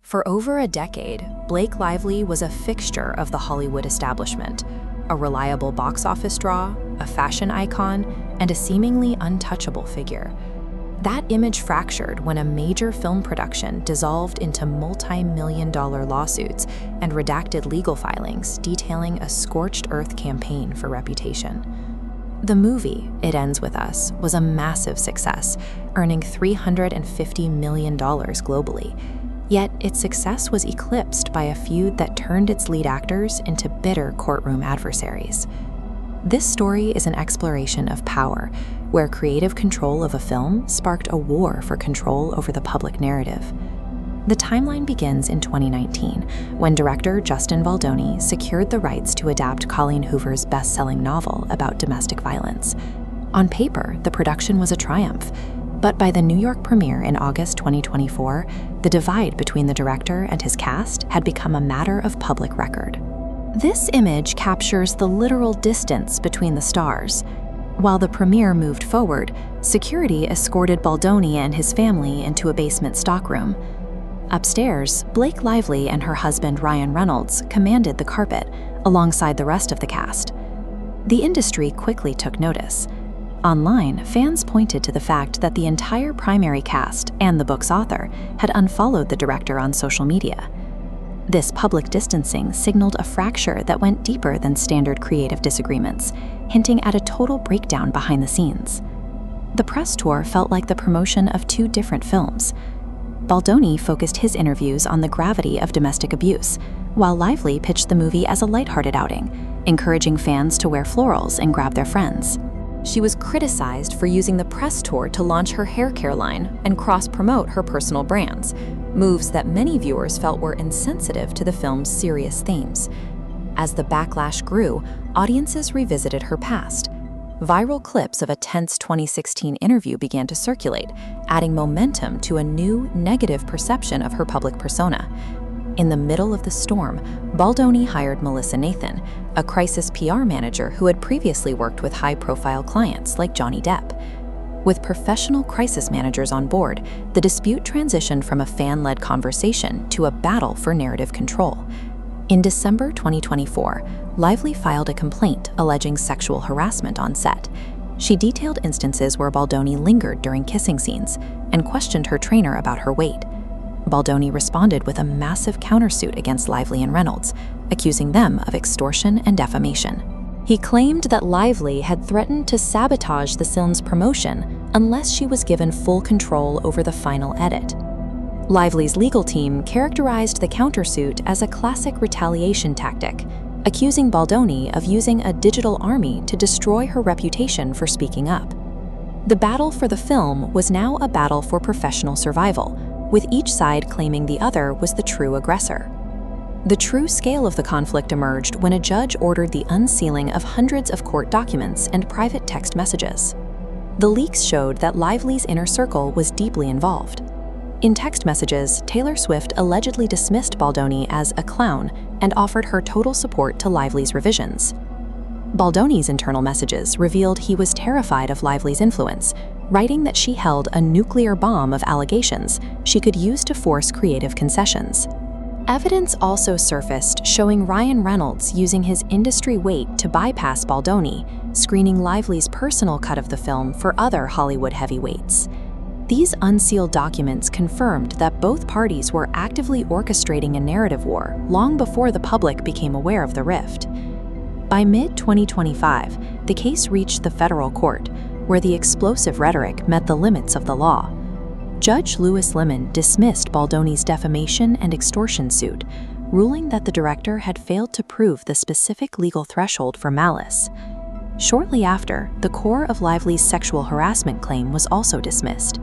For over a decade, Blake Lively was a fixture of the Hollywood establishment, a reliable box office draw, a fashion icon, and a seemingly untouchable figure. That image fractured when a major film production dissolved into multi-million-dollar lawsuits and redacted legal filings detailing a scorched earth campaign for reputation. The movie, It Ends With Us, was a massive success, earning $350 million globally. Yet its success was eclipsed by a feud that turned its lead actors into bitter courtroom adversaries. This story is an exploration of power, where creative control of a film sparked a war for control over the public narrative. The timeline begins in 2019, when director Justin Baldoni secured the rights to adapt Colleen Hoover's best-selling novel about domestic violence. On paper, the production was a triumph, but by the New York premiere in August 2024, the divide between the director and his cast had become a matter of public record. This image captures the literal distance between the stars. While the premiere moved forward, security escorted Baldoni and his family into a basement stockroom. Upstairs, Blake Lively and her husband Ryan Reynolds commanded the carpet, alongside the rest of the cast. The industry quickly took notice. Online, fans pointed to the fact that the entire primary cast and the book's author had unfollowed the director on social media. This public distancing signaled a fracture that went deeper than standard creative disagreements, hinting at a total breakdown behind the scenes. The press tour felt like the promotion of two different films. Baldoni focused his interviews on the gravity of domestic abuse, while Lively pitched the movie as a lighthearted outing, encouraging fans to wear florals and grab their friends. She was criticized for using the press tour to launch her hair care line and cross-promote her personal brands, moves that many viewers felt were insensitive to the film's serious themes. As the backlash grew, audiences revisited her past. Viral clips of a tense 2016 interview began to circulate, adding momentum to a new, negative perception of her public persona. In the middle of the storm, Baldoni hired Melissa Nathan, a crisis PR manager who had previously worked with high-profile clients like Johnny Depp. With professional crisis managers on board, the dispute transitioned from a fan-led conversation to a battle for narrative control. In December 2024, Lively filed a complaint alleging sexual harassment on set. She detailed instances where Baldoni lingered during kissing scenes and questioned her trainer about her weight. Baldoni responded with a massive countersuit against Lively and Reynolds, accusing them of extortion and defamation. He claimed that Lively had threatened to sabotage the film's promotion unless she was given full control over the final edit. Lively's legal team characterized the countersuit as a classic retaliation tactic, accusing Baldoni of using a digital army to destroy her reputation for speaking up. The battle for the film was now a battle for professional survival, with each side claiming the other was the true aggressor. The true scale of the conflict emerged when a judge ordered the unsealing of hundreds of court documents and private text messages. The leaks showed that Lively's inner circle was deeply involved. In text messages, Taylor Swift allegedly dismissed Baldoni as a clown and offered her total support to Lively's revisions. Baldoni's internal messages revealed he was terrified of Lively's influence, writing that she held a nuclear bomb of allegations she could use to force creative concessions. Evidence also surfaced showing Ryan Reynolds using his industry weight to bypass Baldoni, screening Lively's personal cut of the film for other Hollywood heavyweights. These unsealed documents confirmed that both parties were actively orchestrating a narrative war long before the public became aware of the rift. By mid-2025, the case reached the federal court, where the explosive rhetoric met the limits of the law. Judge Louis Lemon dismissed Baldoni's defamation and extortion suit, ruling that the director had failed to prove the specific legal threshold for malice. Shortly after, the core of Lively's sexual harassment claim was also dismissed.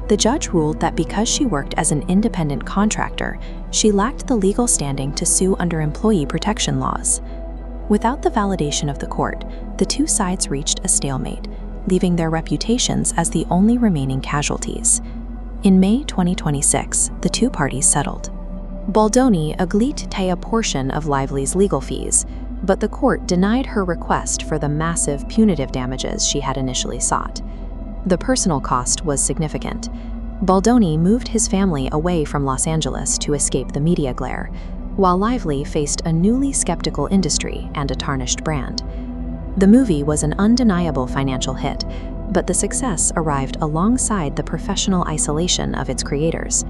The judge ruled that because she worked as an independent contractor, she lacked the legal standing to sue under employee protection laws. Without the validation of the court, the two sides reached a stalemate, leaving their reputations as the only remaining casualties. In May 2026, the two parties settled. Baldoni agreed to pay a portion of Lively's legal fees, but the court denied her request for the massive punitive damages she had initially sought. The personal cost was significant. Baldoni moved his family away from Los Angeles to escape the media glare, while Lively faced a newly skeptical industry and a tarnished brand. The movie was an undeniable financial hit, but the success arrived alongside the professional isolation of its creators.